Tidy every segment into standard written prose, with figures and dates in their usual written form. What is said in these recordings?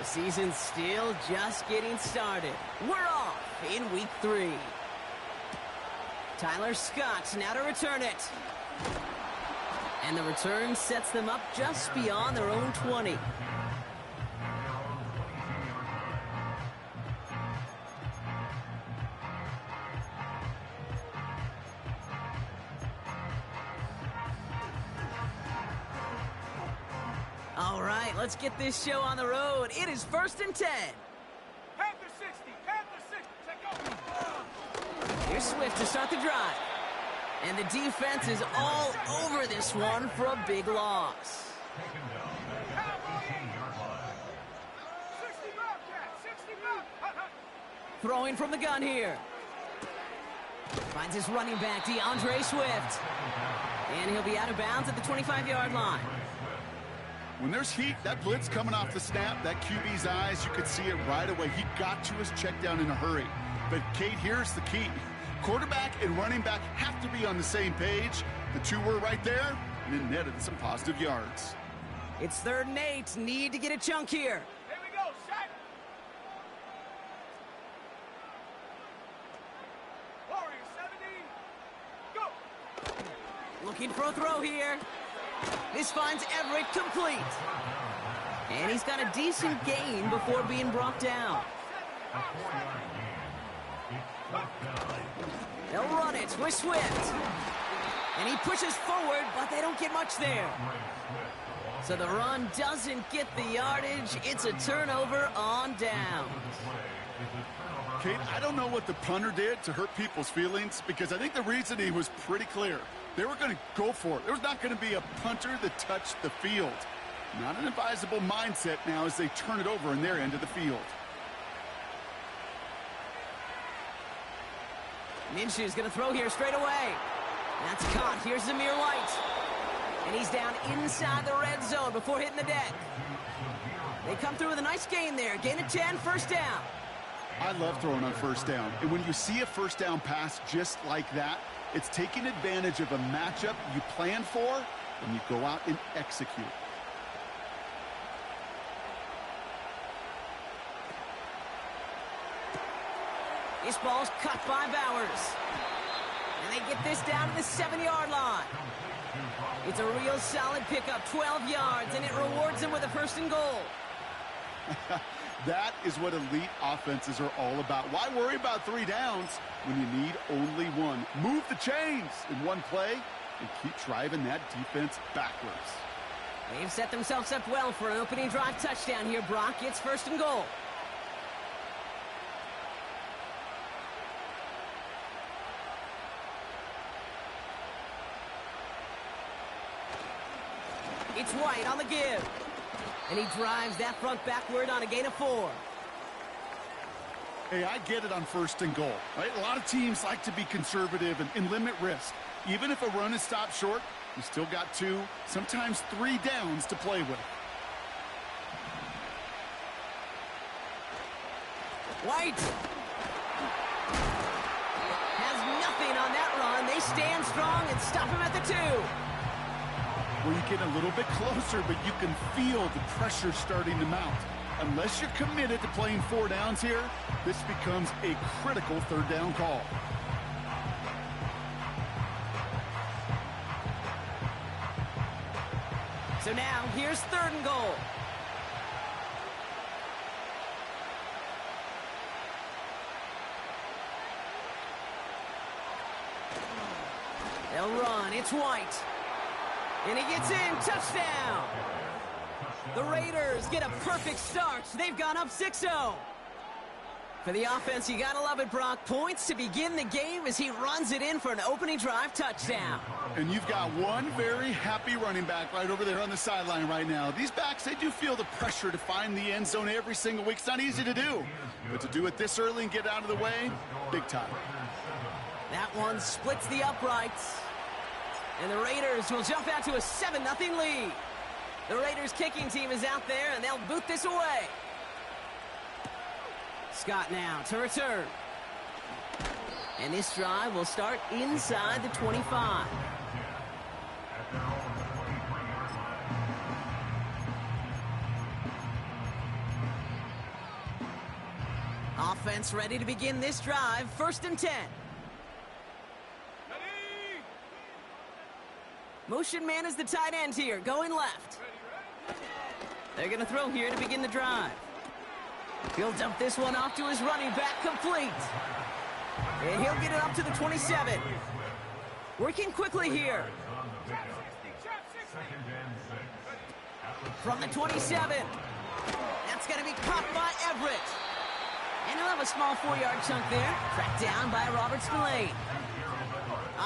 season's still just getting started. We're off in week 3. Tyler Scott now to return it. And the return sets them up just beyond their own 20. All right, let's get this show on the road. It is 1st and 10. Panther 60, Panther 60, take over. Here's Swift to start the drive. And the defense is all over this one for a big loss. 60 Bobcat, 60 Bobcat. Throwing from the gun here. Finds his running back, DeAndre Swift. And he'll be out of bounds at the 25-yard line. When there's heat, that blitz coming off the snap, that QB's eyes, you could see it right away. He got to his check down in a hurry. But, Kate, here's the key. Quarterback and running back have to be on the same page. The two were right there, and it netted some positive yards. It's 3rd and 8. Need to get a chunk here. Here we go, set. Warriors 17, go. Looking for a throw here. This finds Everett complete. And he's got a decent gain before being brought down. They'll run it with Swift. And he pushes forward, but they don't get much there. So the run doesn't get the yardage. It's a turnover on downs. Kate, I don't know what the punter did to hurt people's feelings, because I think the reasoning was pretty clear. They were going to go for it. There was not going to be a punter that touched the field. Not an advisable mindset now as they turn it over in their end of the field. Minshew's going to throw here straight away. That's caught. Here's Zamir White. And he's down inside the red zone before hitting the deck. They come through with a nice gain there. Gain of 10, 1st down. I love throwing on 1st down. And when you see a 1st down pass just like that, it's taking advantage of a matchup you plan for, and you go out and execute. This ball's cut by Bowers. And they get this down to the 7-yard line. It's a real solid pickup, 12 yards, and it rewards them with a 1st and goal. That is what elite offenses are all about. Why worry about 3 downs when you need only 1? Move the chains in one play and keep driving that defense backwards. They've set themselves up well for an opening drive touchdown here. Brock gets 1st and goal. It's White on the give. And he drives that front backward on a gain of 4. Hey, I get it on 1st and goal, right? A lot of teams like to be conservative and limit risk. Even if a run is stopped short, you still got 2, sometimes 3 downs to play with. White has nothing on that run. They stand strong and stop him at the 2. Well, you get a little bit closer, but you can feel the pressure starting to mount. Unless you're committed to playing 4 downs here, this becomes a critical 3rd down call. So now, here's 3rd and goal. They'll run. It's White. And he gets in. Touchdown. The Raiders get a perfect start. They've gone up 6-0. For the offense, you gotta love it, Brock. Points to begin the game as he runs it in for an opening drive touchdown. And you've got one very happy running back right over there on the sideline right now. These backs, they do feel the pressure to find the end zone every single week. It's not easy to do. But to do it this early and get out of the way, big time. That one splits the uprights. And the Raiders will jump out to a 7-0 lead. The Raiders kicking team is out there, and they'll boot this away. Scott now to return. And this drive will start inside the 25. Offense ready to begin this drive. 1st and 10. Ready? Motion man is the tight end here, going left. They're going to throw here to begin the drive. He'll dump this one off to his running back, complete. And he'll get it up to the 27. Working quickly here. From the 27. That's going to be caught by Everett. And he'll have a small 4-yard chunk there. Tracked down by Robert Spillane.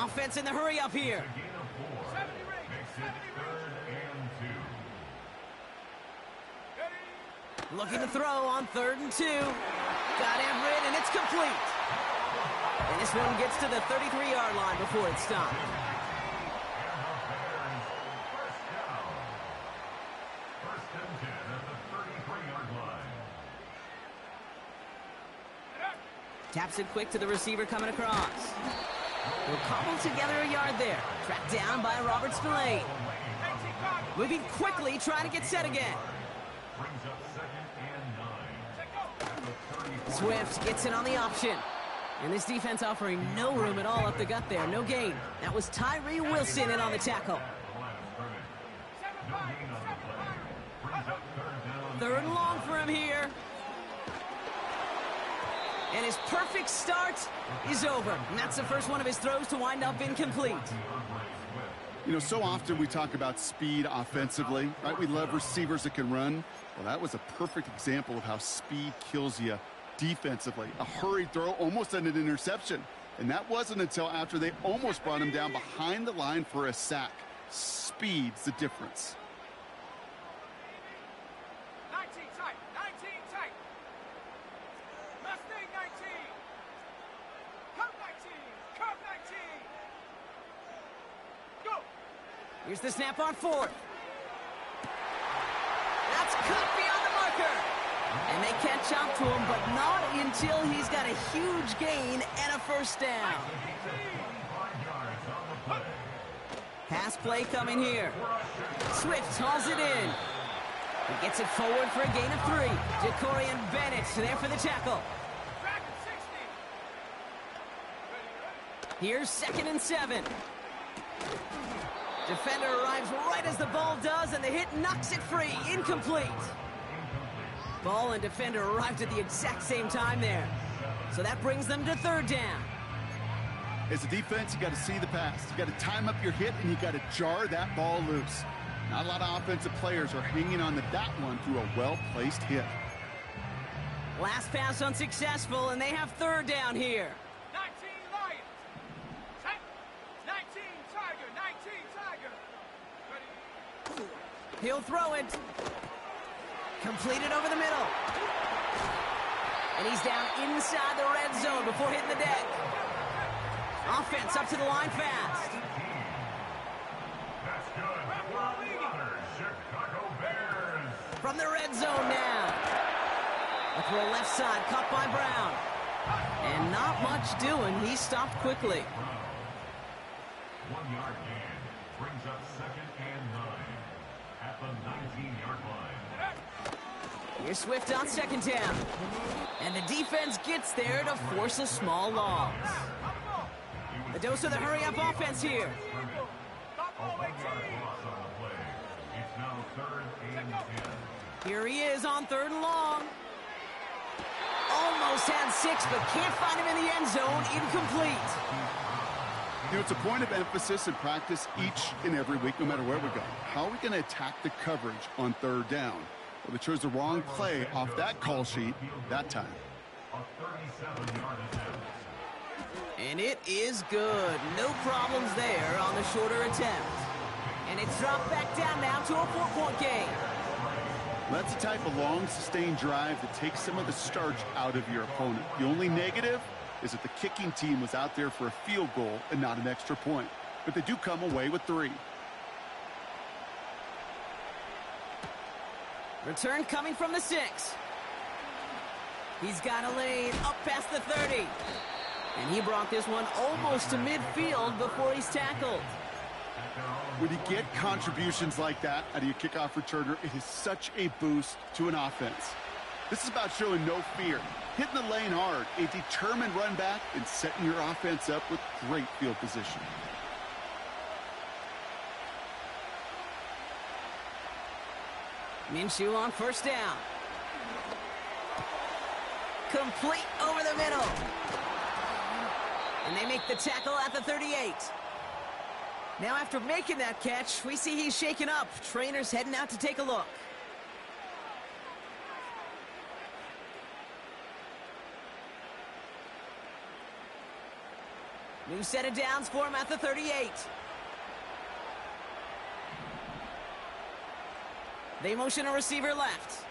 Offense in the hurry up here. Looking to throw on 3rd and 2. Got Everett, and it's complete. And this one gets to the 33-yard line before it's stopped. Taps it quick to the receiver coming across. He'll cobble together a yard there. Tracked down by Robert Spillane. Moving quickly, trying to get set again. Swift gets it on the option. And this defense offering no room at all up the gut there. No gain. That was Tyree Wilson in on the tackle. 3rd and long for him here. And his perfect start is over. And that's the first one of his throws to wind up incomplete. You know, so often we talk about speed offensively, right? We love receivers that can run. Well, that was a perfect example of how speed kills you defensively. A hurried throw, almost an interception. And that wasn't until after they almost brought him down behind the line for a sack. Speed's the difference. 19 tight, 19 tight. Mustang 19. Cub 19, Cub 19. Go. Here's the snap on 4th. That's cut beyond the marker. And they catch up to him, but not until he's got a huge gain and a 1st down. Pass play coming here. Swift hauls it in. He gets it forward for a gain of 3. Jacorian Bennett there for the tackle. Here's 2nd and 7. Defender arrives right as the ball does, and the hit knocks it free. Incomplete. Ball and defender arrived at the exact same time there. So that brings them to 3rd down. As a defense, you got to see the pass. You got to time up your hit, and you got to jar that ball loose. Not a lot of offensive players are hanging on to that one through a well-placed hit. Last pass unsuccessful, and they have 3rd down here. 19 Lions. 19 Tiger, 19 Tiger. Ready? He'll throw it. Completed over the middle. And he's down inside the red zone before hitting the deck. Offense up to the line fast. That's good. Chicago Bears. From the red zone now. A throw left side, caught by Brown. And not much doing. He stopped quickly. 1 yard gain brings up 2nd and 9 at the 19-yard line. Here's Swift on 2nd down. And the defense gets there to force a small loss. The dose of the hurry-up offense here. A 1 yard loss on the play. It's now 3rd and 10. Here he is on 3rd and long. Almost had 6, but can't find him in the end zone. Incomplete. You know, it's a point of emphasis in practice each and every week, no matter where we go. How are we going to attack the coverage on 3rd down? Well, they chose the wrong play off that call sheet that time. A 37-yard attempt. And it is good. No problems there on the shorter attempt. And it's dropped back down now to a 4-point game. That's the type of long, sustained drive that takes some of the starch out of your opponent. The only negative is that the kicking team was out there for a field goal and not an extra point. But they do come away with 3. Return coming from the 6. He's got a lane up past the 30. And he brought this one almost to midfield before he's tackled. When you get contributions like that out of your kickoff returner, it is such a boost to an offense. This is about showing no fear, hitting the lane hard, a determined run back, and setting your offense up with great field position. Minshew on first down. Complete over the middle. And they make the tackle at the 38. Now after making that catch, we see he's shaken up. Trainer's heading out to take a look. New set of downs for him at the 38. They motion a receiver left.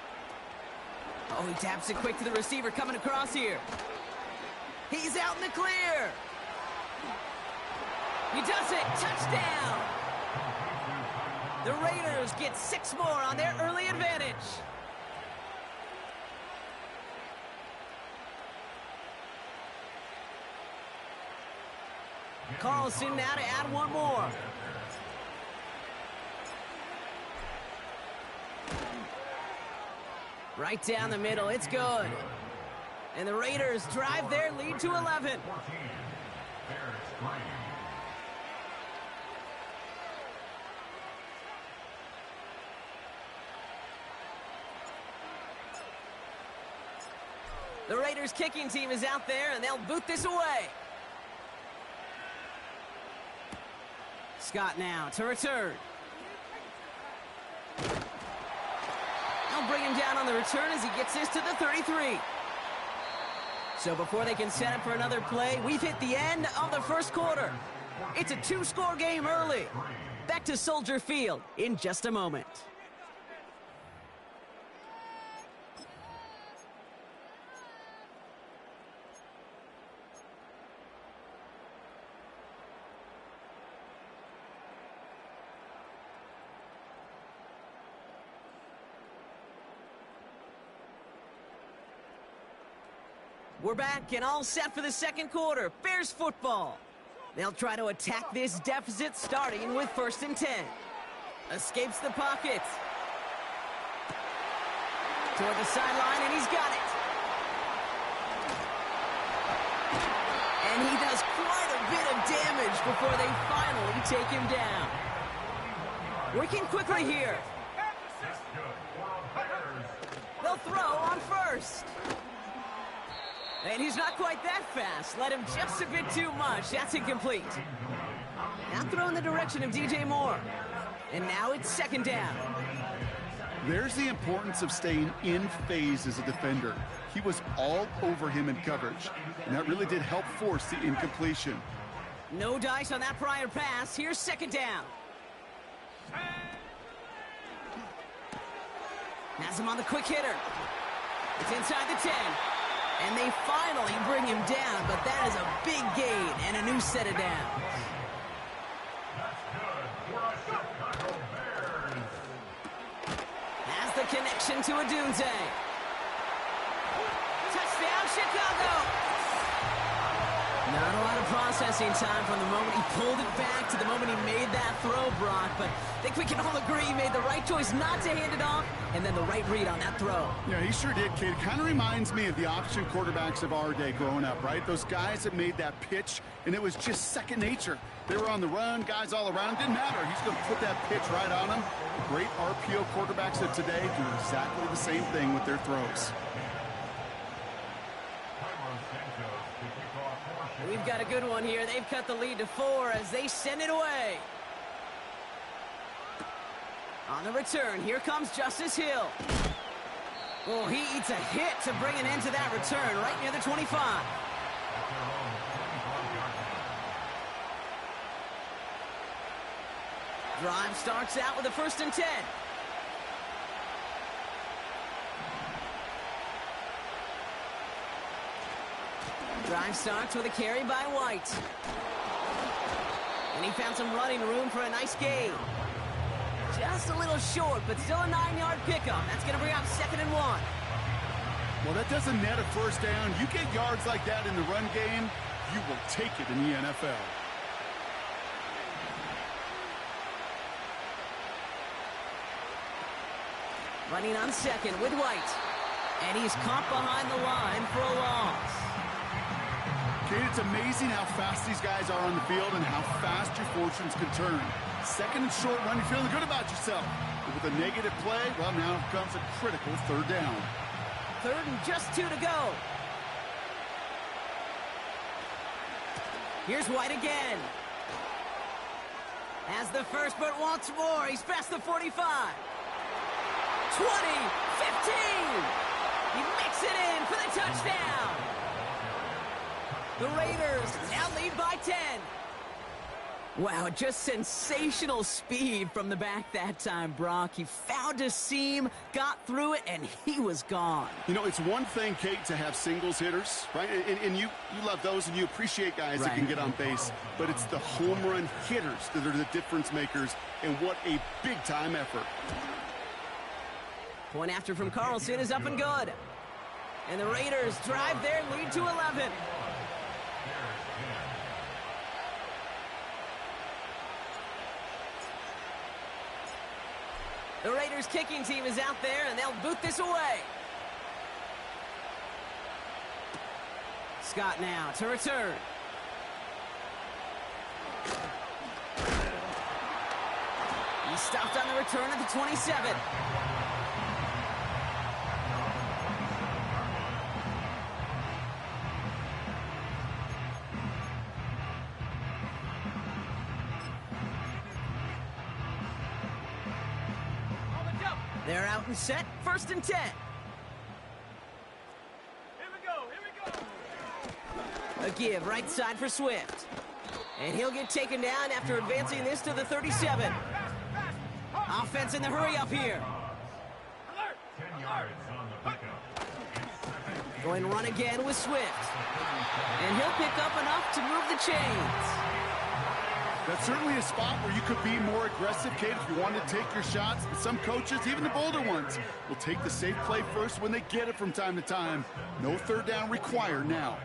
Oh, he taps it quick to the receiver coming across here. He's out in the clear. He does it. Touchdown. The Raiders get 6 more on their early advantage. Carlson now to add 1 more. Right down the middle. It's good. And the Raiders drive their lead to 11. The Raiders kicking team is out there, and they'll boot this away. Scott now to return. They'll bring him down on the return as he gets this to the 33. So before they can set up for another play, we've hit the end of the first quarter. It's a 2-score game early. Back to Soldier Field in just a moment. We're back and all set for the second quarter. Bears football. They'll try to attack this deficit starting with 1st and 10. Escapes the pocket. Toward the sideline, and he's got it. And he does quite a bit of damage before they finally take him down. Working quickly here. They'll throw on first. And he's not quite that fast. Let him just a bit too much. That's incomplete. Now throw in the direction of DJ Moore. And now it's 2nd down. There's the importance of staying in phase as a defender. He was all over him in coverage, and that really did help force the incompletion. No dice on that prior pass. Here's 2nd down. Has him on the quick hitter. It's inside the 10. And they finally bring him down, but that is a big gain and a new set of downs. Has the connection to Adunze. Touchdown, Chicago! Not a lot of processing time from the moment he pulled it back to the moment he made that throw, Brock. But I think we can all agree he made the right choice not to hand it off, and then the right read on that throw. Yeah, he sure did, kid. Kind of reminds me of the option quarterbacks of our day growing up, right? Those guys that made that pitch, and it was just second nature. They were on the run, guys all around. Didn't matter. He's going to put that pitch right on them. Great RPO quarterbacks of today do exactly the same thing with their throws. We've got a good one here. They've cut the lead to 4 as they send it away. On the return, here comes Justice Hill. Oh, he eats a hit to bring an end to that return right near the 25. Drive starts out with a 1st and 10. Drive starts with a carry by White. And he found some running room for a nice gain. Just a little short, but still a 9-yard pickup. That's going to bring up 2nd and 1. Well, that doesn't net a 1st down. You get yards like that in the run game, you will take it in the NFL. Running on 2nd with White. And he's caught behind the line for a loss. Kate, it's amazing how fast these guys are on the field and how fast your fortunes can turn. Second and short run, you're feeling good about yourself. But with a negative play, well, now comes a critical third down. Third and just 2 to go. Here's White again. Has the first, but wants more. He's past the 45. 20, 15. He makes it in for the touchdown. The Raiders now lead by 10. Wow, just sensational speed from the back that time, Brock. He found a seam, got through it, and he was gone. You know, it's one thing, Kate, to have singles hitters, right? And you love those, and you appreciate guys that can get on base. But it's the home run hitters that are the difference makers, and what a big-time effort. Point after from Carlson is up and good. And the Raiders drive their lead to 11. The Raiders kicking team is out there, and they'll boot this away. Scott now to return. He stopped on the return at the 27. They're out and set, 1st and 10. Here we go. A give right side for Swift. And he'll get taken down after advancing this to the 37. Offense in the hurry up here. Alert! 10 yards on the pickup. Going run again with Swift. And he'll pick up enough to move the chains. That's certainly a spot where you could be more aggressive, Kate, if you want to take your shots. Some coaches, even the bolder ones, will take the safe play first when they get it from time to time. No third down required now.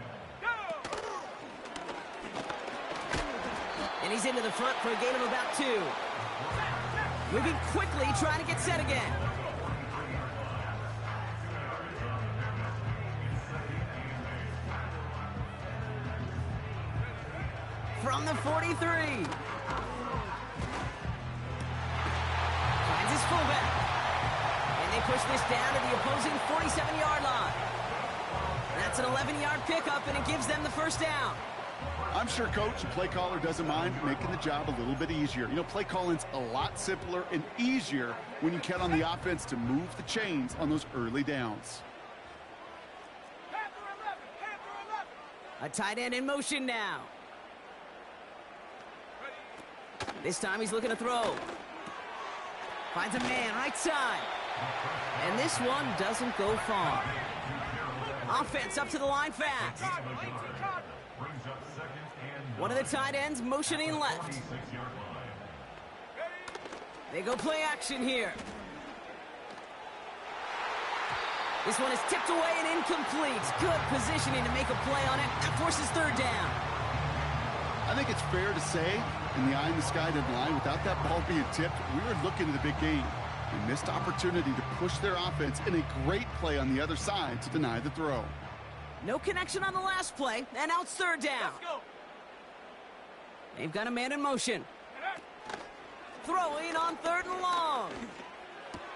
And he's into the front for a gain of about 2. Moving quickly, trying to get set again. From the 43. Finds his fullback. And they push this down to the opposing 47-yard line. That's an 11-yard pickup, and it gives them the first down. I'm sure coach and play caller doesn't mind making the job a little bit easier. You know, play calling's a lot simpler and easier when you count on the offense to move the chains on those early downs. A tight end in motion now. This time he's looking to throw. Finds a man right side. And this one doesn't go far. Offense up to the line fast. One of the tight ends motioning left. They go play action here. This one is tipped away and incomplete. Good positioning to make a play on it. That forces third down. I think it's fair to say, in the eye-in-the-sky deadline, without that ball being tipped, we were looking at a big game. A missed opportunity to push their offense in a great play on the other side to deny the throw. No connection on the last play, and now it's third down. They've got a man in motion. Throwing on 3rd and long.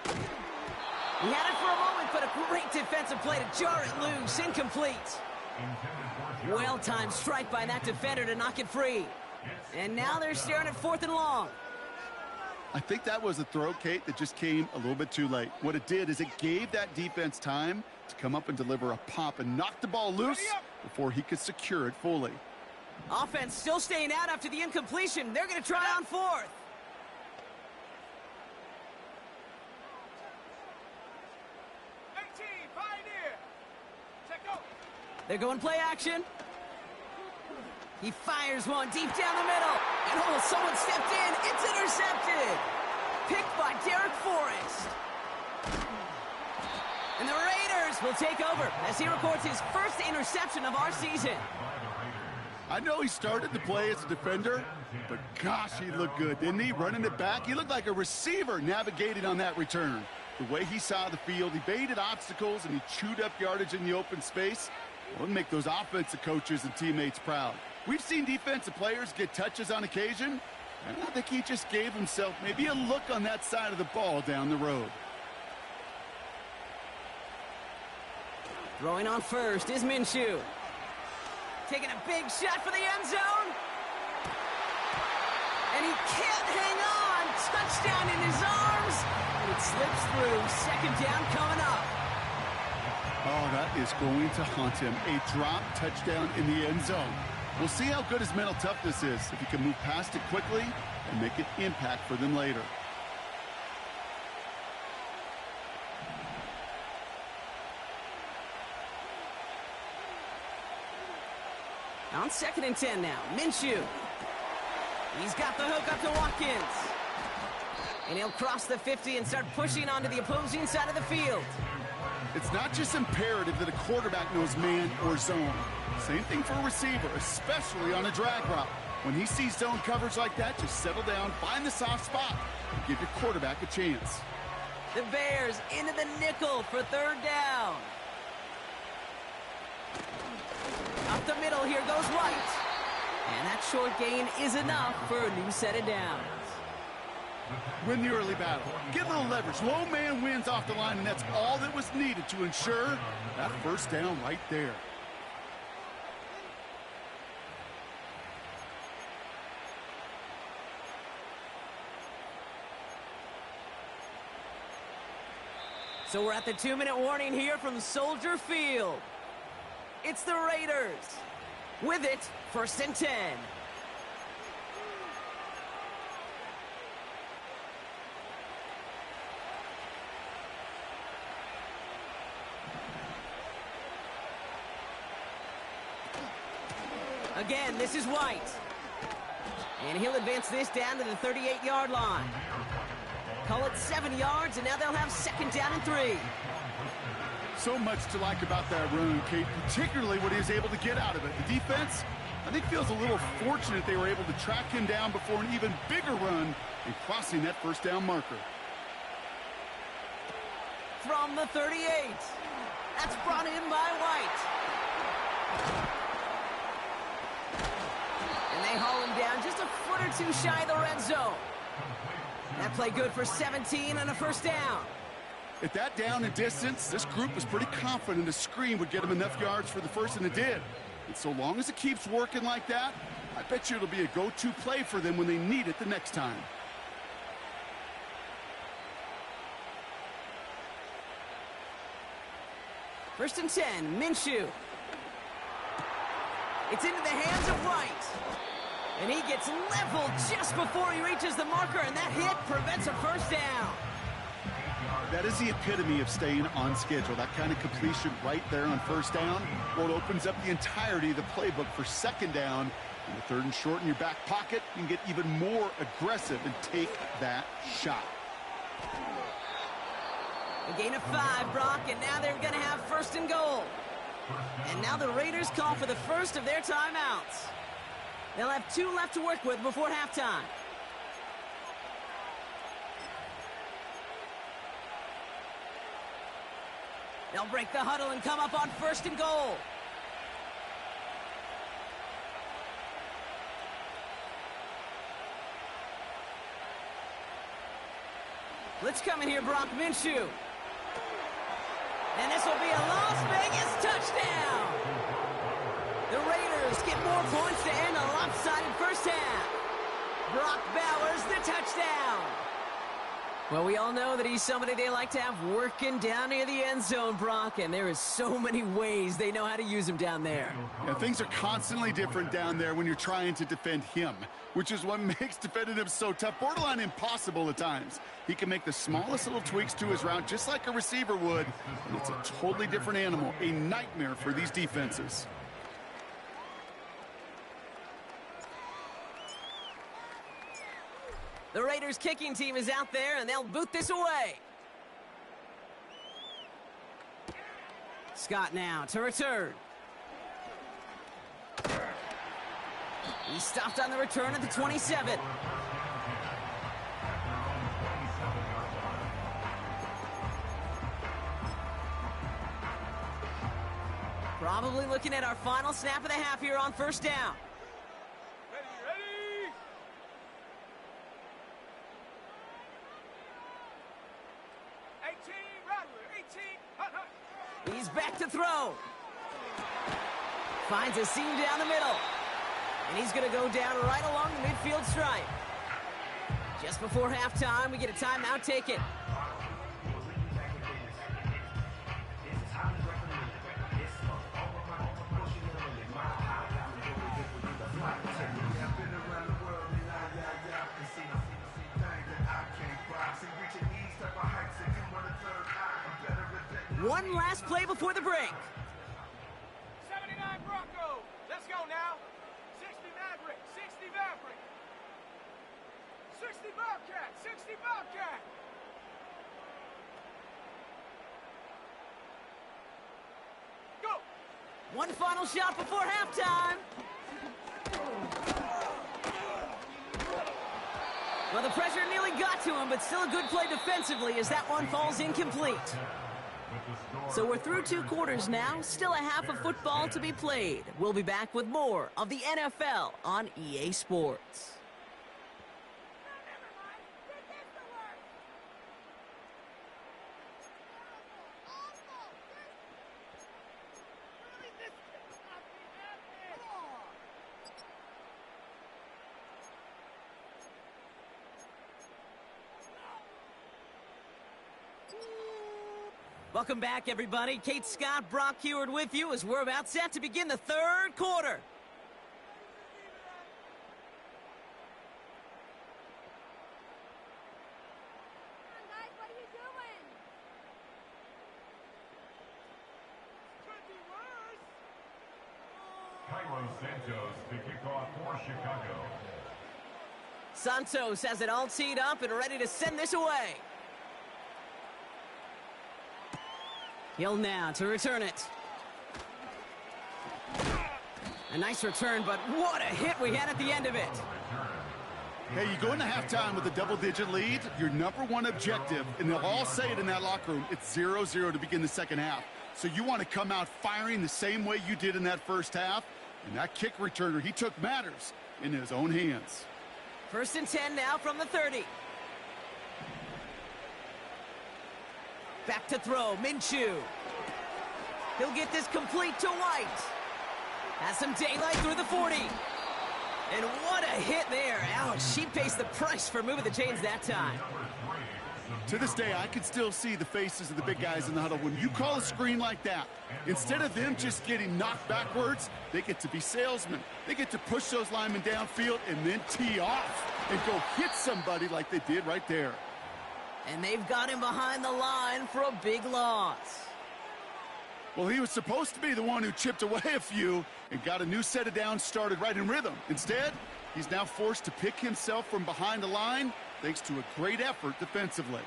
He had it for a moment, but a great defensive play to jar it loose. Incomplete. Well-timed strike by that defender to knock it free. And now they're staring at 4th and long. I think that was a throw, Kate, that just came a little bit too late. What it did is it gave that defense time to come up and deliver a pop and knock the ball loose before he could secure it fully. Offense still staying out after the incompletion. They're going to try on 4th. They're going play action. He fires one deep down the middle. And oh, someone stepped in. It's intercepted. Picked by Derek Forrest. And the Raiders will take over as he records his first interception of our season. I know he started the play as a defender, but gosh, he looked good, didn't he? Running it back, he looked like a receiver navigating on that return. The way he saw the field, he baited obstacles, and he chewed up yardage in the open space. Well, it'll make those offensive coaches and teammates proud. We've seen defensive players get touches on occasion, and I think he just gave himself maybe a look on that side of the ball down the road. Throwing on first is Minshew. Taking a big shot for the end zone. And he can't hang on. Touchdown in his arms. And it slips through. Second down coming up. Oh, that is going to haunt him. A drop touchdown in the end zone. We'll see how good his mental toughness is, if he can move past it quickly and make an impact for them later. On 2nd and 10 now, Minshew. He's got the hook up to Watkins. And he'll cross the 50 and start pushing onto the opposing side of the field. It's not just imperative that a quarterback knows man or zone. Same thing for a receiver, especially on a drag route. When he sees zone coverage like that, just settle down, find the soft spot, and give your quarterback a chance. The Bears into the nickel for 3rd down. Up the middle, here goes White. And that short gain is enough for a new set of downs. Win the early battle. Get a little leverage. Low man wins off the line, and that's all that was needed to ensure that first down right there. So we're at the 2-minute warning here from Soldier Field. It's the Raiders. With it, 1st and 10. Again, this is White. And he'll advance this down to the 38-yard line. Call it 7 yards, and now they'll have 2nd down and 3. So much to like about that run, Kate, particularly what he was able to get out of it. The defense, I think, feels a little fortunate they were able to track him down before an even bigger run and crossing that first down marker. From the 38. That's brought in by White. And they haul him down just a foot or two shy of the red zone. That play good for 17 and a 1st down. At that down and distance, this group was pretty confident a screen would get them enough yards for the first, and it did. And so long as it keeps working like that, I bet you it'll be a go-to play for them when they need it the next time. First and 10, Minshew. It's into the hands of White. And he gets leveled just before he reaches the marker, and that hit prevents a 1st down. That is the epitome of staying on schedule. That kind of completion right there on 1st down. Well, it opens up the entirety of the playbook for 2nd down. And the 3rd and short in your back pocket, you can get even more aggressive and take that shot. A gain of 5, Brock, and now they're going to have 1st and goal. And now the Raiders call for the first of their timeouts. They'll have 2 left to work with before halftime. They'll break the huddle and come up on 1st and goal. Blitz coming here, Brock Minshew. And this will be a Las Vegas touchdown. The Raiders get more points to end a lopsided first half. Brock Bowers, the touchdown. Well, we all know that he's somebody they like to have working down near the end zone, Brock, and there is so many ways they know how to use him down there. Yeah, things are constantly different down there when you're trying to defend him, which is what makes defending him so tough, borderline impossible at times. He can make the smallest little tweaks to his route just like a receiver would, and it's a totally different animal, a nightmare for these defenses. The Raiders kicking team is out there, and they'll boot this away. Scott now to return. He stopped on the return at the 27. Probably looking at our final snap of the half here on first down. Ready? 18, Rattler, 18, hut, hut. He's back to throw. Finds a seam down the middle. And he's going to go down right along the midfield stripe. Just before halftime, we get a timeout taken. One last play before the break. 79 Bronco. Let's go now. 60 Maverick, 60 Maverick. 60 Bobcat, 60 Bobcat. Go. One final shot before halftime. Well, the pressure nearly got to him, but still a good play defensively as that one falls incomplete. So we're through 2 quarters now, still a half of football to be played. We'll be back with more of the NFL on EA Sports. Welcome back, everybody. Kate Scott, Brock Heward with you as we're about set to begin the 3rd quarter. Cairo Santos to kick off for Chicago. Santos has it all teed up and ready to send this away. Hill now to return it. A nice return, but what a hit we had at the end of it. Hey, you go into halftime with a double-digit lead, your number one objective, and they'll all say it in that locker room, it's 0-0 to begin the second half. So you want to come out firing the same way you did in that first half, and that kick returner, he took matters in his own hands. 1st and 10 now from the 30. Back to throw, Minshew. He'll get this complete to White. Has some daylight through the 40. And what a hit there. Ouch, she pays the price for moving the chains that time. To this day, I can still see the faces of the big guys in the huddle. When you call a screen like that, instead of them just getting knocked backwards, they get to be salesmen. They get to push those linemen downfield and then tee off and go hit somebody like they did right there. And they've got him behind the line for a big loss. Well, he was supposed to be the one who chipped away a few and got a new set of downs started right in rhythm. Instead, he's now forced to pick himself from behind the line thanks to a great effort defensively.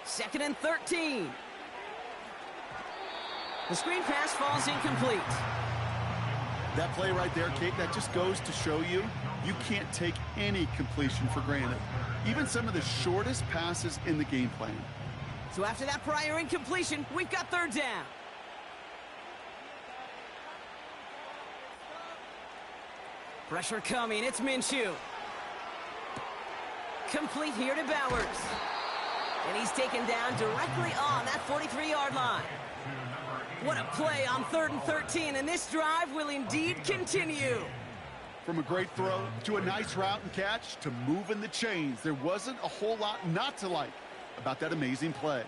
2nd and 13. The screen pass falls incomplete. That play right there, Kate, that just goes to show you can't take any completion for granted. Even some of the shortest passes in the game plan. So after that prior incompletion, we've got 3rd down. Pressure coming, it's Minshew. Complete here to Bowers. And he's taken down directly on that 43-yard line. What a play on 3rd and 13, and this drive will indeed continue. From a great throw to a nice route and catch to moving the chains, there wasn't a whole lot not to like about that amazing play.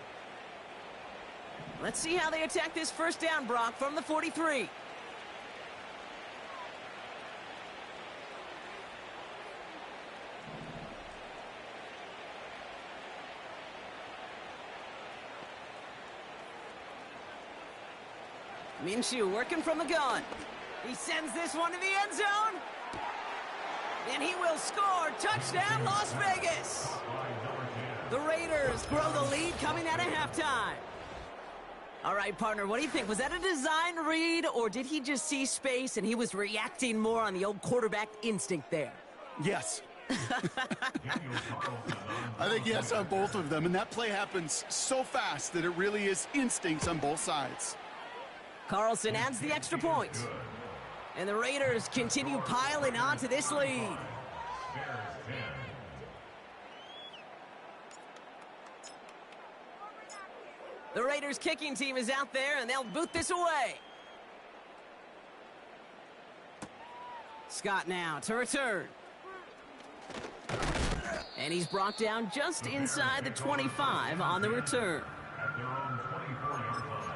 Let's see how they attack this 1st down, Brock, from the 43. Minshew working from the gun. He sends this one to the end zone. And he will score. Touchdown, Las Vegas. The Raiders grow the lead coming out of halftime. All right, partner, what do you think? Was that a design read, or did he just see space and he was reacting more on the old quarterback instinct there? Yes, I think yes on both of them, and that play happens so fast that it really is instincts on both sides. Carlson adds the extra point. And the Raiders continue piling on to this lead. The Raiders kicking team is out there, and they'll boot this away. Scott now to return. And he's brought down just inside the 25 on the return. At their own 24-yard line.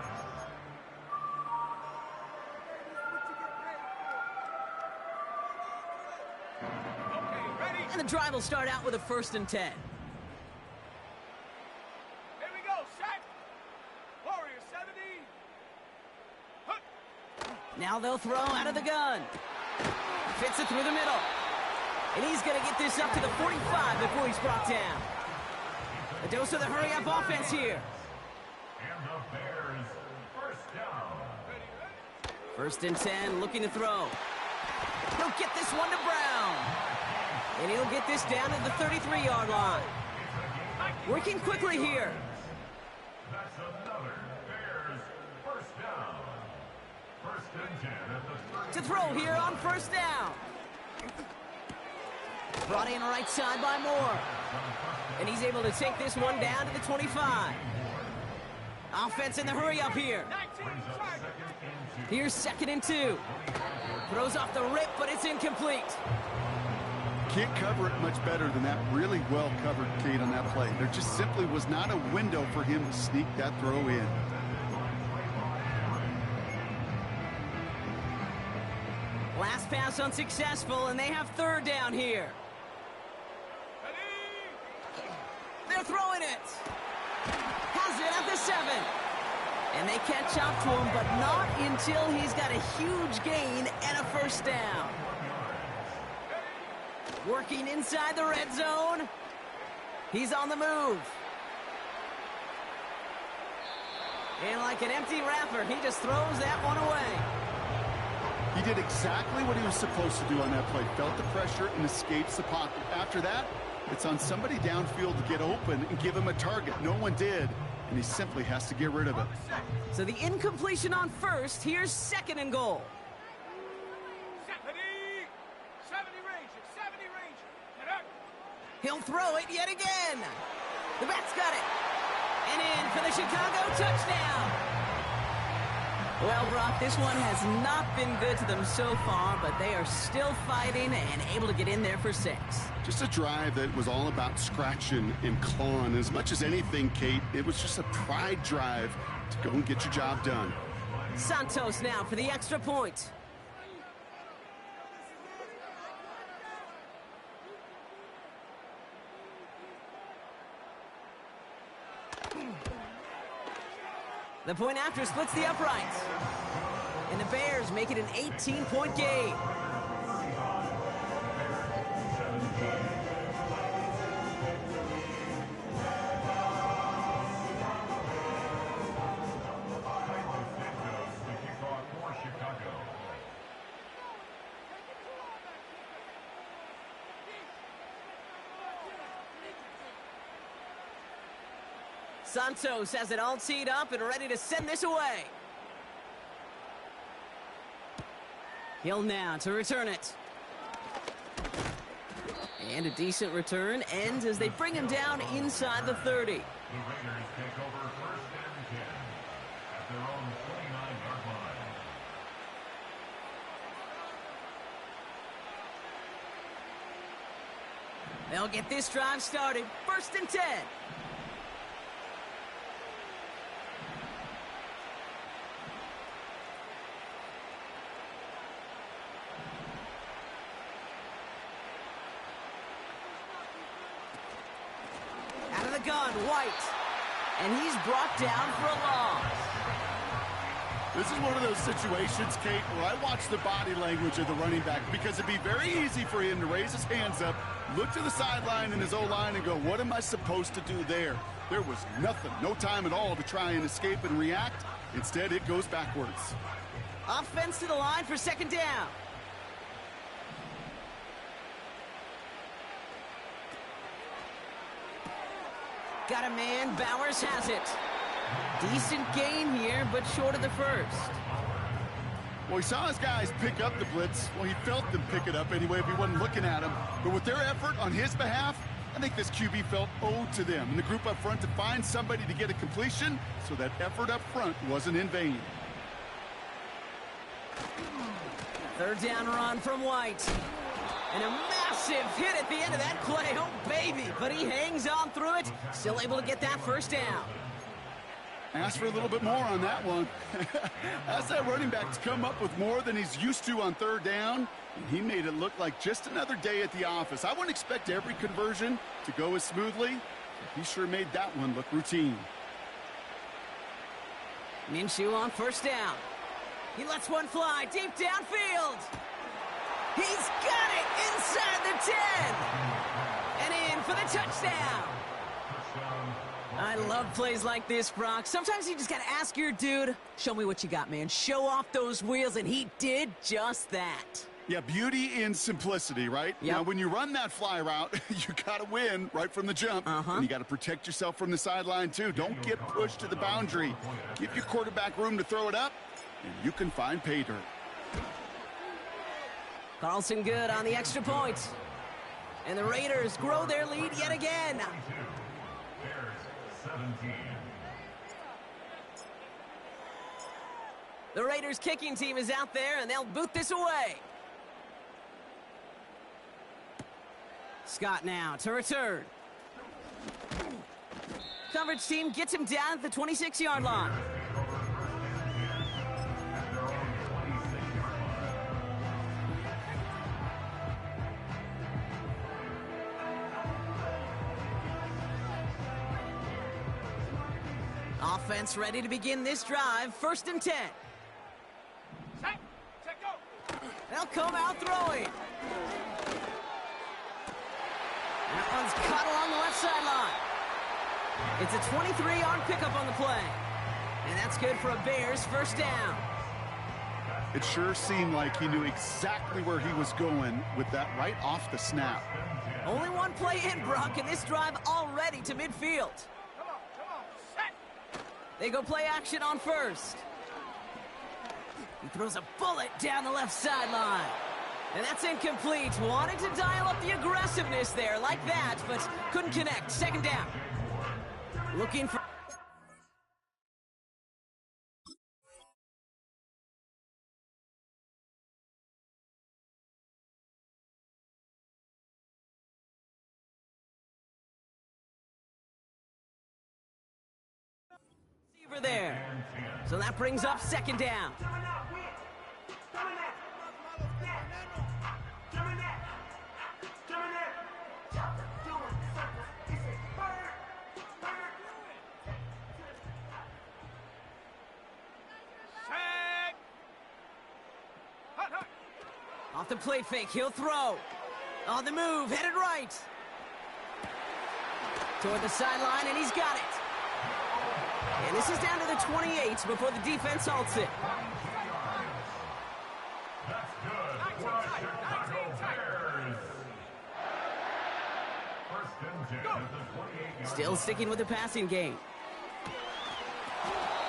Okay, ready? And the drive will start out with a 1st and 10. Here we go, set. Warrior 70. Hut. Now they'll throw out of the gun. Fits it through the middle. And he's going to get this up to the 45 before he's brought down. A dose of the hurry-up offense here. And the Bears, first down. 1st and 10, looking to throw. He'll get this one to Brown. And he'll get this down to the 33-yard line. Working quickly here. That's another Bears, first down. 1st and 10 at the 30. To throw here on 1st down. Brought in right side by Moore. And he's able to take this one down to the 25. Offense in the hurry-up here. 19, try. Here's 2nd and 2. Throws off the rip, but it's incomplete. Can't cover it much better than that. Really well covered, Kate, on that play. There just simply was not a window for him to sneak that throw in. Last pass unsuccessful, and they have 3rd down here. Ready? They're throwing it. Has it at the 7. And they catch up to him, but not until he's got a huge gain and a 1st down. Working inside the red zone. He's on the move. And like an empty wrapper, he just throws that one away. He did exactly what he was supposed to do on that play. Felt the pressure and escapes the pocket. After that, it's on somebody downfield to get open and give him a target. No one did, and he simply has to get rid of it. So the incompletion on 1st. Here's 2nd and goal. 70. 70 Ranger, 70 Ranger. Get up. He'll throw it yet again. The Bats got it. And in for the Chicago touchdown. Well, Brock, this one has not been good to them so far, but they are still fighting and able to get in there for 6. Just a drive that was all about scratching and clawing. As much as anything, Kate, it was just a pride drive to go and get your job done. Santos now for the extra point. The point after splits the uprights. And the Bears make it an 18-point game. Santos has it all teed up and ready to send this away. Hill now to return it. And a decent return ends as they bring him down inside the 30. The Raiders take over 1st and 10 at their own 29-yard line. They'll get this drive started. 1st and 10. Gun, White, and he's brought down for a loss. This is one of those situations, Kate, where I watch the body language of the running back because it'd be very easy for him to raise his hands up, look to the sideline in his O-line and go, what am I supposed to do there? There was nothing, no time at all to try and escape and react. Instead, it goes backwards. Offense to the line for 2nd down. Got a man, Bowers has it. Decent gain here, but short of the first. Well, he saw his guys pick up the blitz. Well, he felt them pick it up anyway if he wasn't looking at him. But with their effort on his behalf, I think this QB felt owed to them and the group up front to find somebody to get a completion, so that effort up front wasn't in vain. Third down run from White. And a massive hit at the end of that play. Oh, baby. But he hangs on through it. Still able to get that first down. Asked for a little bit more on that one. Asked that running back to come up with more than he's used to on third down, and he made it look like just another day at the office. I wouldn't expect every conversion to go as smoothly, but he sure made that one look routine. Minshew on first down. He lets one fly deep downfield. He's got it inside the 10. And in for the touchdown. I love plays like this, Brock. Sometimes you just got to ask your dude, show me what you got, man. Show off those wheels, and he did just that. Yeah, beauty in simplicity, right? Yep. Now, when you run that fly route, you got to win right from the jump. And you got to protect yourself from the sideline, too. Don't get pushed to the boundary. Give your quarterback room to throw it up, and you can find pay dirt. Carlson good on the extra point. And the Raiders grow their lead yet again. 17. The Raiders kicking team is out there, and they'll boot this away. Scott now to return. Coverage team gets him down at the 26-yard line. Offense ready to begin this drive. 1st and 10. Set, go. They'll come out throwing. That one's caught along the left sideline. It's a 23-yard pickup on the play. And that's good for a Bears first down. It sure seemed like he knew exactly where he was going with that right off the snap. Only one play in, Brock, and this drive already to midfield. Come on, set. They go play action on first. He throws a bullet down the left sideline. And that's incomplete. Wanted to dial up the aggressiveness there like that, but couldn't connect. 2nd down. Looking for... receiver there. So that brings up 2nd down. Off the play fake, he'll throw. On the move, headed right. Toward the sideline, and he's got it. And this is down to the 28 before the defense halts it. That's good for Chicago Bears. 1st and 10 at the 28. Still sticking with the passing game.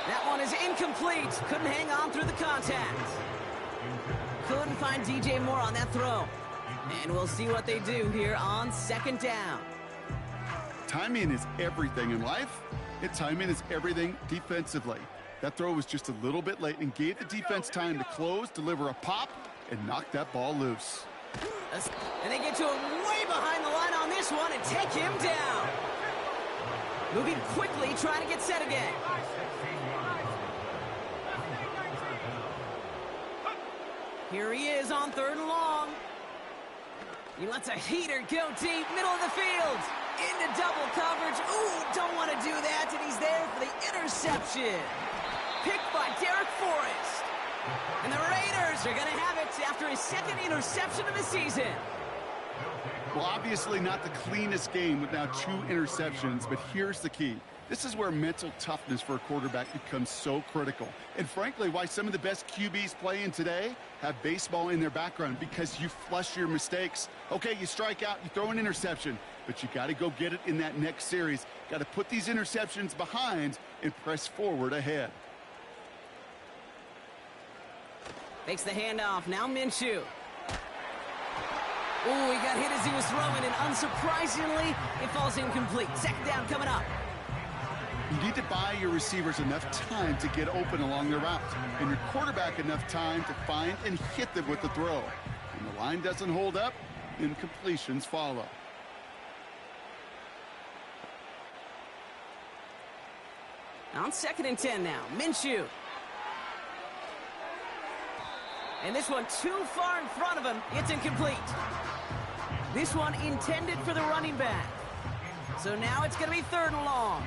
That one is incomplete. Couldn't hang on through the contact. Couldn't find DJ Moore on that throw. And we'll see what they do here on 2nd down. Timing is everything in life. And timing is everything defensively. That throw was just a little bit late and gave the defense time to close, deliver a pop, and knock that ball loose. And they get to him way behind the line on this one and take him down. Moving quickly, trying to get set again. Here he is on 3rd and long. He lets a heater go deep, middle of the field. Into double coverage. Ooh, don't want to do that, and he's there for the interception. Picked by Derek Forrest. And the Raiders are going to have it after his 2nd interception of the season. Well, obviously not the cleanest game with now 2 interceptions, but here's the key. This is where mental toughness for a quarterback becomes so critical. And frankly, why some of the best QBs playing today have baseball in their background, because you flush your mistakes. Okay, you strike out, you throw an interception, but you got to go get it in that next series. Got to put these interceptions behind and press forward ahead. Fakes the handoff. Now Minshew. Ooh, he got hit as he was throwing, and unsurprisingly, it falls incomplete. Second down coming up. You need to buy your receivers enough time to get open along their route, and your quarterback enough time to find and hit them with the throw. When the line doesn't hold up, incompletions follow. On 2nd and 10 now, Minshew. And this one too far in front of him. It's incomplete. This one intended for the running back. So now it's going to be 3rd and long.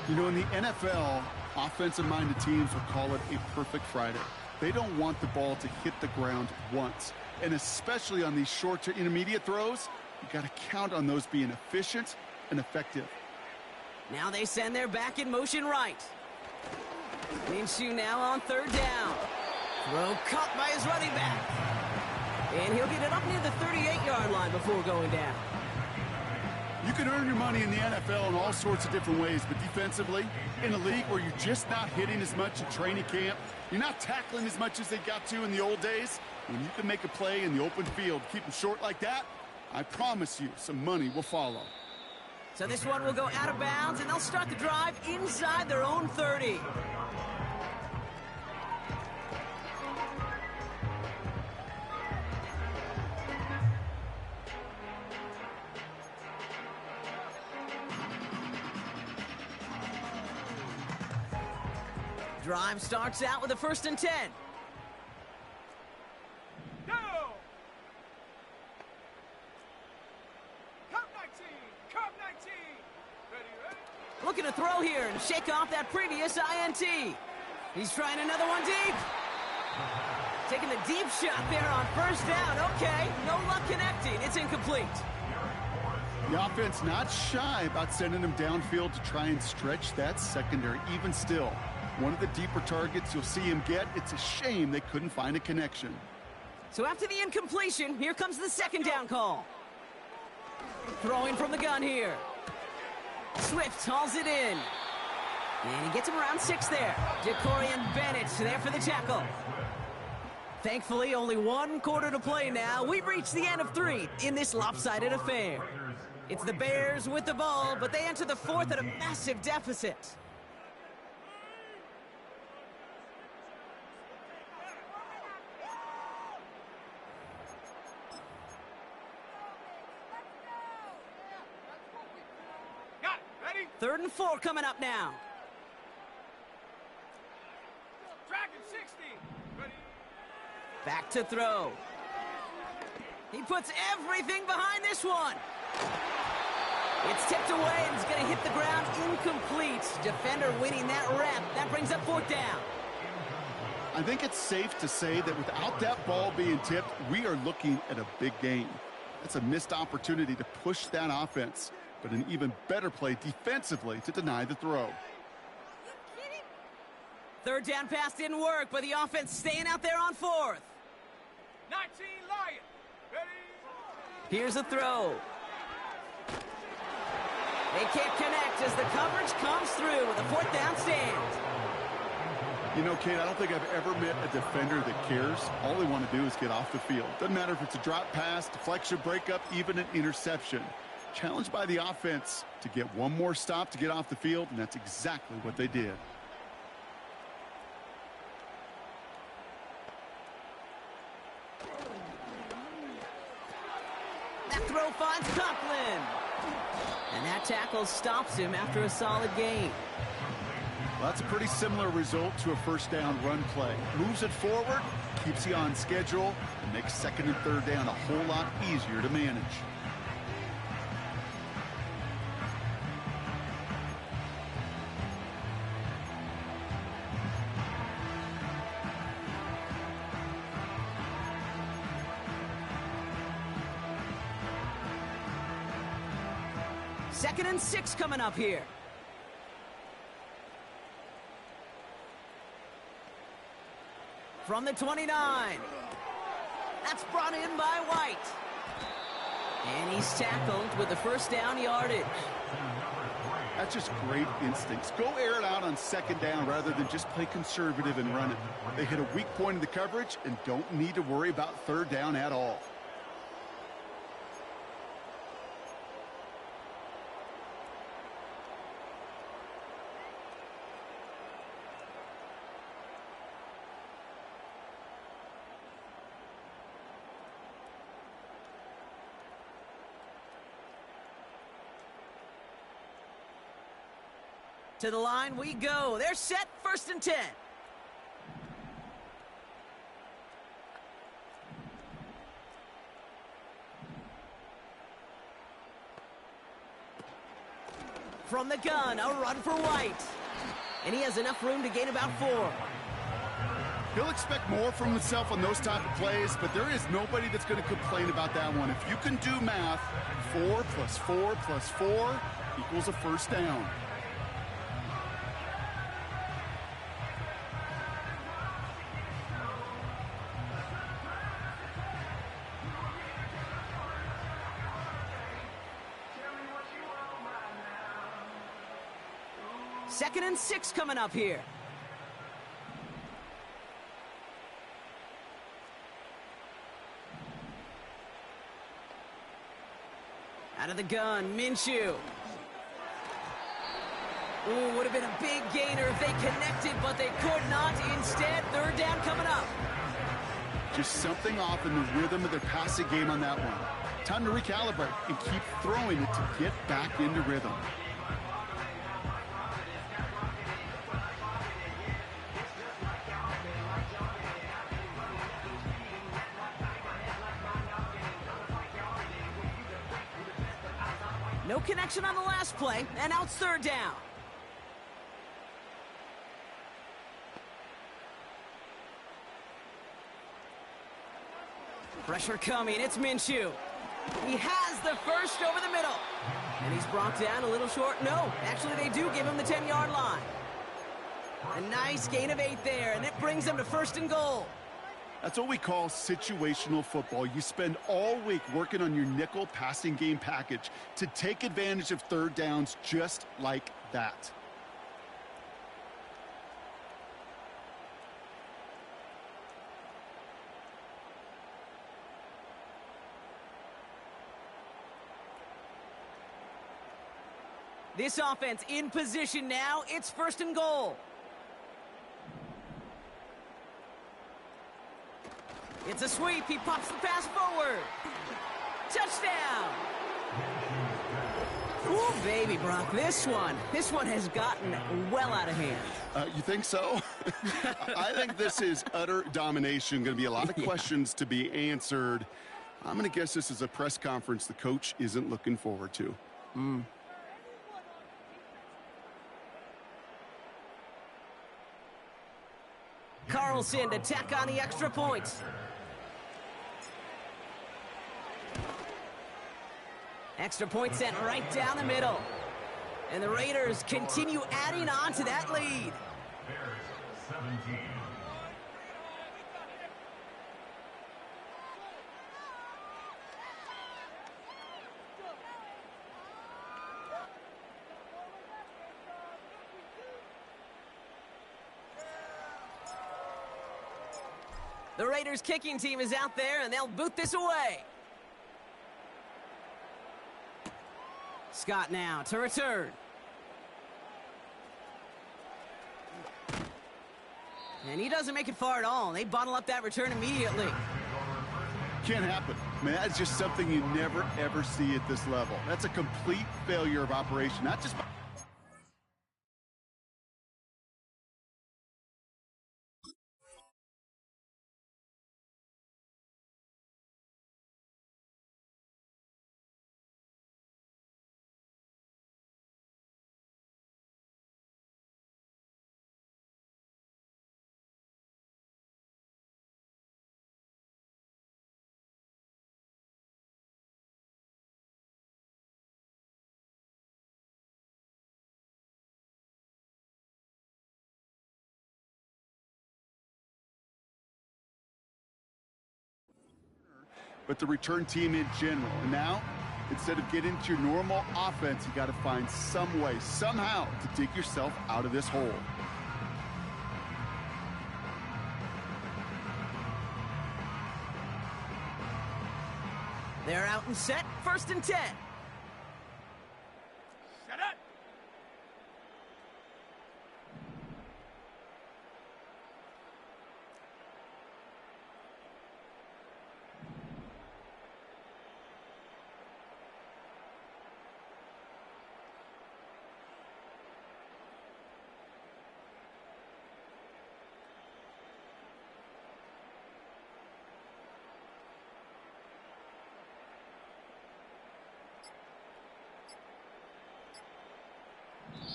You know, in the NFL, offensive-minded teams will call it a perfect Friday. They don't want the ball to hit the ground once. And especially on these short to intermediate throws, you got to count on those being efficient and effective. Now they send their back in motion right. Minshew now on 3rd down. Throw caught by his running back. And he'll get it up near the 38-yard line before going down. You can earn your money in the NFL in all sorts of different ways, but defensively, in a league where you're just not hitting as much in training camp, you're not tackling as much as they got to in the old days, when you can make a play in the open field, keep them short like that, I promise you some money will follow. So this one will go out of bounds, and they'll start the drive inside their own 30. Drive starts out with a 1st and 10. Go! Cup 19! Cup 19! Ready, ready? Looking to throw here and shake off that previous INT. He's trying another one deep. Taking the deep shot there on 1st down. Okay, no luck connecting. It's incomplete. The offense not shy about sending them downfield to try and stretch that secondary. Even still, one of the deeper targets you'll see him get. It's a shame they couldn't find a connection. So after the incompletion, here comes the 2nd down call. Throwing from the gun here. Swift hauls it in. And he gets him around 6 there. Jacorian Bennett there for the tackle. Thankfully, only 1 quarter to play now. We've reached the end of 3 in this lopsided affair. It's the Bears with the ball, but they enter the 4th at a massive deficit. Got it, ready? 3rd and 4 coming up now. Dragon 60! Ready? Back to throw. He puts everything behind this one. It's tipped away and it's going to hit the ground incomplete. Defender winning that rep. That brings up 4th down. I think it's safe to say that without that ball being tipped, we are looking at a big game. That's a missed opportunity to push that offense, but an even better play defensively to deny the throw. 3rd down pass didn't work, but the offense staying out there on 4th. 19 Lion! Ready? Here's a throw. They can't connect as the coverage comes through with a 4th down stand. You know, Kate, I don't think I've ever met a defender that cares. All they want to do is get off the field. Doesn't matter if it's a drop pass, deflection, breakup, even an interception. Challenged by the offense to get one more stop to get off the field, and that's exactly what they did. That throw finds Conklin. And that tackle stops him after a solid gain. Well, that's a pretty similar result to a 1st down run play. Moves it forward, keeps you on schedule, and makes 2nd and 3rd down a whole lot easier to manage. Second and 6 coming up here. from the 29. That's brought in by White. And he's tackled with the first down yardage. That's just great instincts. Go air it out on second down rather than just play conservative and run it. They hit a weak point in the coverage and don't need to worry about third down at all. To the line we go. They're set, 1st and 10. From the gun, a run for White. And he has enough room to gain about 4. He'll expect more from himself on those type of plays, but there is nobody that's going to complain about that one. If you can do math, 4 plus 4 plus 4 equals a first down. Second and 6 coming up here. Out of the gun, Minshew. Ooh, would have been a big gainer if they connected, but they could not. Instead, third down coming up. Just something off in the rhythm of their passing game on that one. Time to recalibrate and keep throwing it to get back into rhythm. No connection on the last play, and now it's third down. Pressure coming, it's Minshew. He has the first over the middle. And he's brought down a little short. No, actually they do give him the 10-yard line. A nice gain of 8 there, and it brings them to 1st and goal. That's what we call situational football. You spend all week working on your nickel passing game package to take advantage of third downs just like that. This offense in position now. It's 1st and goal. It's a sweep. He pops the pass forward. Touchdown. Ooh, baby, Brock. This one has gotten well out of hand. You think so? I think this is utter domination. Going to be a lot of questions to be answered. I'm going to guess this is a press conference the coach isn't looking forward to. Carlson to tack on the extra points. Extra point sent right down the middle. And the Raiders continue adding on to that lead. Bears 17. The Raiders kicking team is out there, and they'll boot this away. Scott now to return. And he doesn't make it far at all. They bottle up that return immediately. Can't happen. I mean, that's just something you never, ever see at this level. That's a complete failure of operation, not just by but the return team in general. And now, instead of getting into your normal offense, you got to find some way, somehow, to dig yourself out of this hole. They're out and set, 1st and 10. Shut up!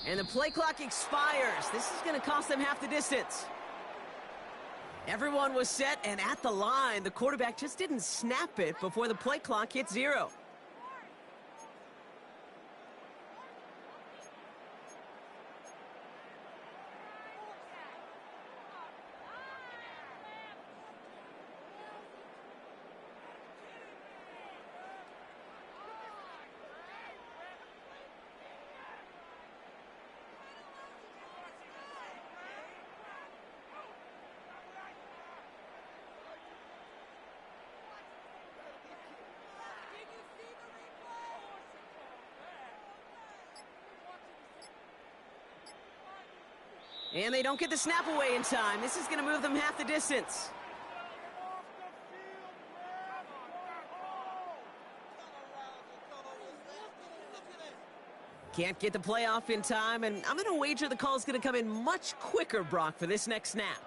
And the play clock expires. This is going to cost them half the distance. Everyone was set and at the line. The quarterback just didn't snap it before the play clock hit 0. And they don't get the snap away in time. This is going to move them half the distance. Can't get the play off in time, and I'm going to wager the call is going to come in much quicker, Brock, for this next snap.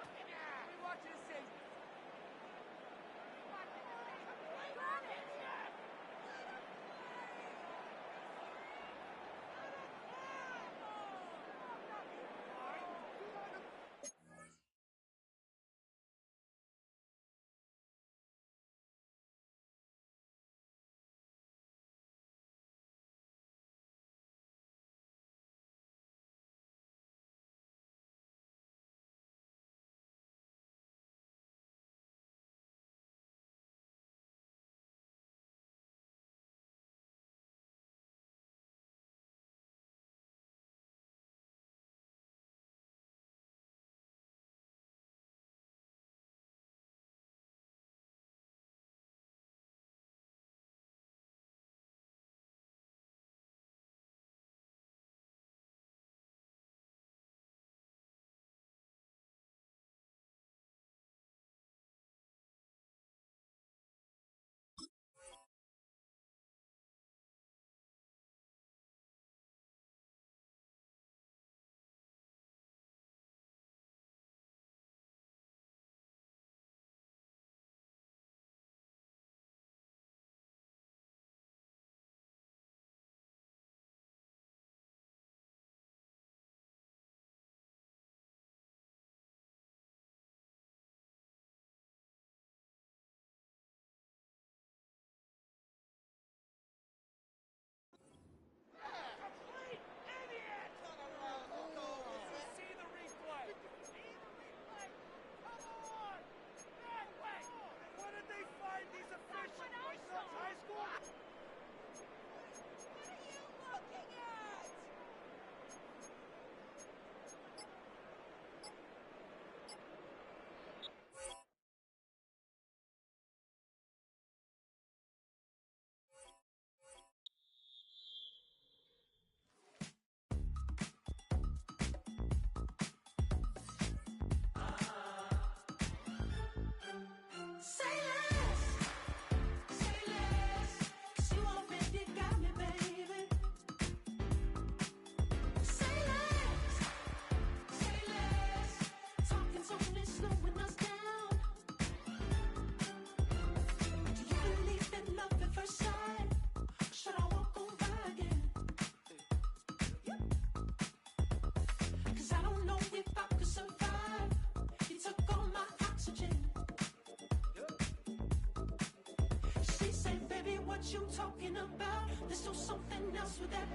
You talking about? There's still something else with that.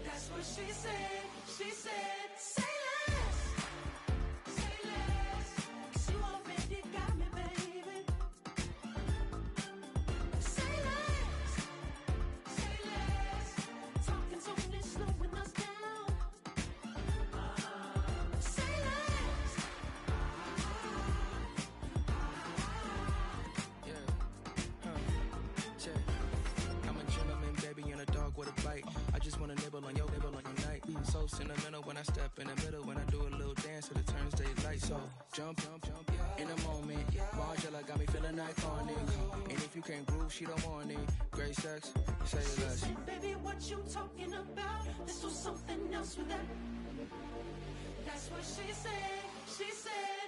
That's what she said. She said, say less, 'cause you already got me, baby. I just wanna nibble on your night. So sentimental when I step in the middle, when I do a little dance to the turns daylight. So jump, in a moment. Margella got me feeling iconic. And if you can't groove, she don't want it. Great sex, say She less. said, baby, what you talking about? This was something else with that. That's what she said. She said.